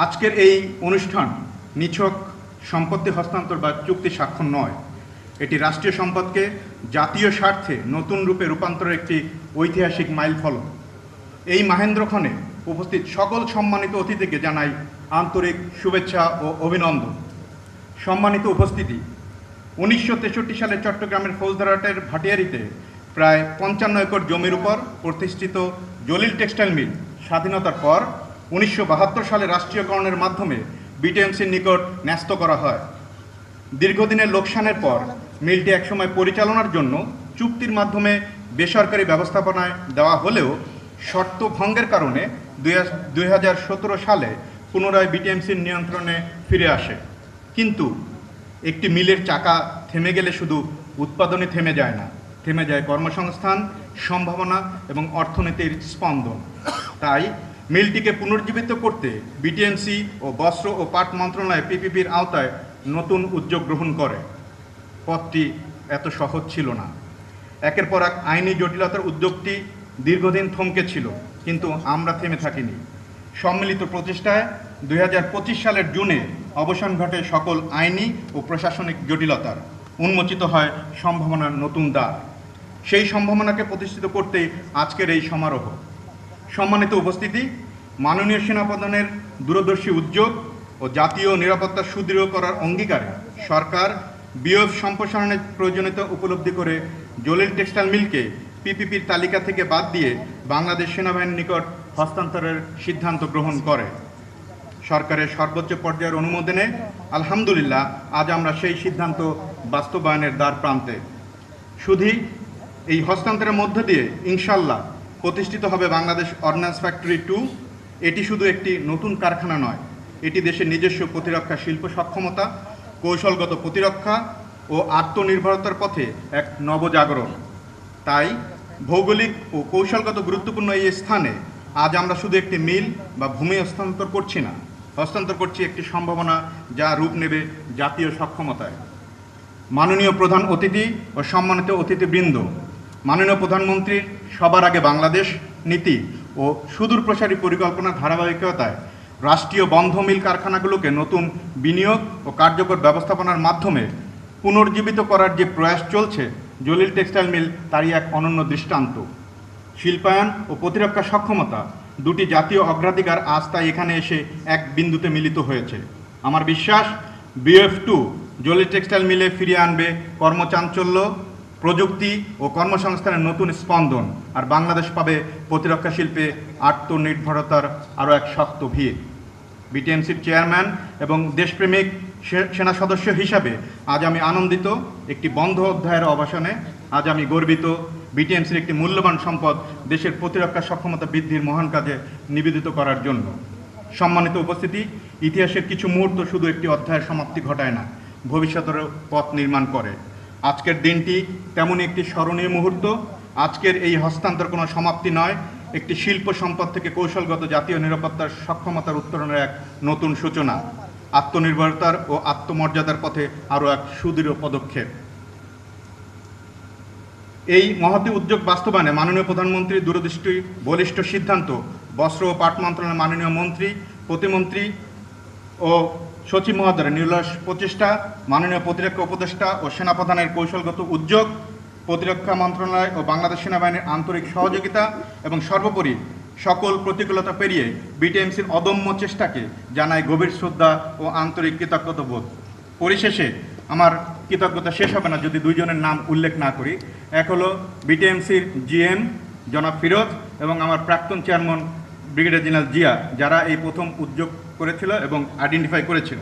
আজকের এই অনুষ্ঠান নিছক সম্পত্তি হস্তান্তর বা চুক্তি স্বাক্ষর নয়, এটি রাষ্ট্রীয় সম্পদকে জাতীয় স্বার্থে নতুন রূপে রূপান্তরের একটি ঐতিহাসিক মাইলফলক। এই মাহেন্দ্রক্ষণে উপস্থিত সকল সম্মানিত অতিথিকে জানাই আন্তরিক শুভেচ্ছা ও অভিনন্দন। সম্মানিত উপস্থিতি, 1963 সালে চট্টগ্রামের ফৌজদারহাটের ভাটিয়ারীতে প্রায় 55 একর জমির উপর প্রতিষ্ঠিত জলিল টেক্সটাইল মিল স্বাধীনতার পর 1972 সালে রাষ্ট্রীয়করণের মাধ্যমে বিটিএমসির নিকট ন্যস্ত করা হয়। দীর্ঘদিনের লোকসানের পর মিলটি একসময় পরিচালনার জন্য চুক্তির মাধ্যমে বেসরকারি ব্যবস্থাপনায় দেওয়া হলেও শর্ত ভঙ্গের কারণে 2017 সালে পুনরায় বিটিএমসির নিয়ন্ত্রণে ফিরে আসে। কিন্তু একটি মিলের চাকা থেমে গেলে শুধু উৎপাদনই থেমে যায় না, থেমে যায় কর্মসংস্থান, সম্ভাবনা এবং অর্থনীতির স্পন্দন। তাই মিলটিকে পুনর্জীবিত করতে বিটিএমসি ও বস্ত্র ও পাট মন্ত্রণালয় পিপিপির আওতায় নতুন উদ্যোগ গ্রহণ করে। পথটি এত সহজ ছিল না। একের পর এক আইনি জটিলতার উদ্যোগটি দীর্ঘদিন থমকে ছিল, কিন্তু আমরা থেমে থাকিনি। সম্মিলিত প্রচেষ্টায় 2025 সালের জুনে অবসান ঘটে সকল আইনি ও প্রশাসনিক জটিলতার, উন্মোচিত হয় সম্ভাবনার নতুন দ্বার। সেই সম্ভাবনাকে প্রতিষ্ঠিত করতেই আজকের এই সমারোহ। সম্মানিত উপস্থিতি, মাননীয় সেনাপ্রধানের দূরদর্শী উদ্যোগ ও জাতীয় নিরাপত্তা সুদৃঢ় করার অঙ্গীকারে সরকার বিএফ সম্প্রসারণের প্রয়োজনীয়তা উপলব্ধি করে জলিল টেক্সটাইল মিলকে পিপিপির তালিকা থেকে বাদ দিয়ে বাংলাদেশ সেনাবাহিনীর নিকট হস্তান্তরের সিদ্ধান্ত গ্রহণ করে। সরকারের সর্বোচ্চ পর্যায়ের অনুমোদনে আলহামদুলিল্লাহ আজ আমরা সেই সিদ্ধান্ত বাস্তবায়নের দ্বার প্রান্তে। শুধু এই হস্তান্তরের মধ্য দিয়ে ইনশাল্লাহ প্রতিষ্ঠিত হবে বাংলাদেশ অর্ডিন্যান্স ফ্যাক্টরি 2। এটি শুধু একটি নতুন কারখানা নয়, এটি দেশের নিজস্ব প্রতিরক্ষা শিল্প সক্ষমতা, কৌশলগত প্রতিরক্ষা ও আত্মনির্ভরতার পথে এক নবজাগরণ। তাই ভৌগোলিক ও কৌশলগত গুরুত্বপূর্ণ এই স্থানে আজ আমরা শুধু একটি মিল বা ভূমি হস্তান্তর করছি একটি সম্ভাবনা, যা রূপ নেবে জাতীয় সক্ষমতায়। মাননীয় প্রধান অতিথি ও সম্মানিত অতিথিবৃন্দ, মাননীয় প্রধানমন্ত্রীর সবার আগে বাংলাদেশ নীতি ও সুদূর প্রসারী পরিকল্পনার ধারাবাহিকতায় রাষ্ট্রীয় বন্ধ মিল কারখানাগুলোকে নতুন বিনিয়োগ ও কার্যকর ব্যবস্থাপনার মাধ্যমে পুনর্জীবিত করার যে প্রয়াস চলছে, জলিল টেক্সটাইল মিল তারই এক অনন্য দৃষ্টান্ত। শিল্পায়ন ও প্রতিরক্ষা সক্ষমতা, দুটি জাতীয় অগ্রাধিকার আজ তাই এখানে এসে এক বিন্দুতে মিলিত হয়েছে। আমার বিশ্বাস BF2 জলিল টেক্সটাইল মিলে ফিরিয়ে আনবে কর্মচাঞ্চল্য, প্রযুক্তি ও কর্মসংস্থানের নতুন স্পন্দন, আর বাংলাদেশ পাবে প্রতিরক্ষা শিল্পে আত্মনির্ভরতার আরও এক শক্ত ভিত। বিটিএমসির চেয়ারম্যান এবং দেশপ্রেমিক সেনা সদস্য হিসাবে আজ আমি আনন্দিত। একটি বন্ধ অধ্যায়ের অবসানে আজ আমি গর্বিত বিটিএমসির একটি মূল্যবান সম্পদ দেশের প্রতিরক্ষা সক্ষমতা বৃদ্ধির মহান কাজে নিবেদিত করার জন্য। সম্মানিত উপস্থিতি, ইতিহাসের কিছু মুহূর্ত শুধু একটি অধ্যায়ের সমাপ্তি ঘটায় না, ভবিষ্যতেরও পথ নির্মাণ করে। আজকের দিনটি তেমনই একটি স্মরণীয় মুহূর্ত। আজকের এই হস্তান্তর কোনো সমাপ্তি নয়, একটি শিল্প সম্পদ থেকে কৌশলগত জাতীয় নিরাপত্তার সক্ষমতার উত্তরণের এক নতুন সূচনা, আত্মনির্ভরতার ও আত্মমর্যাদার পথে আরও এক সুদৃঢ় পদক্ষেপ। এই মহতী উদ্যোগ বাস্তবায়নে মাননীয় প্রধানমন্ত্রীর দূরদৃষ্টি বলিষ্ঠ সিদ্ধান্ত, বস্ত্র ও পাট মন্ত্রণালয়ের মাননীয় মন্ত্রী, প্রতিমন্ত্রী ও সচিব মহোদয়ের নিরলস প্রচেষ্টা, মাননীয় প্রতিরক্ষা উপদেষ্টা ও সেনাপ্রধানের কৌশলগত উদ্যোগ, প্রতিরক্ষা মন্ত্রণালয় ও বাংলাদেশ সেনাবাহিনীর আন্তরিক সহযোগিতা এবং সর্বোপরি সকল প্রতিকূলতা পেরিয়ে বিটিএমসির অদম্য চেষ্টাকে জানাই গভীর শ্রদ্ধা ও আন্তরিক কৃতজ্ঞতাবোধ। পরিশেষে আমার কৃতজ্ঞতা শেষ হবে না যদি দুইজনের নাম উল্লেখ না করি। এক হলো বিটিএমসির GM জনাব ফিরোজ এবং আমার প্রাক্তন চেয়ারম্যান ব্রিগেডিয়ার জেনারেল জিয়া, যারা এই প্রথম উদ্যোগ করেছিল এবং আইডেন্টিফাই করেছিল।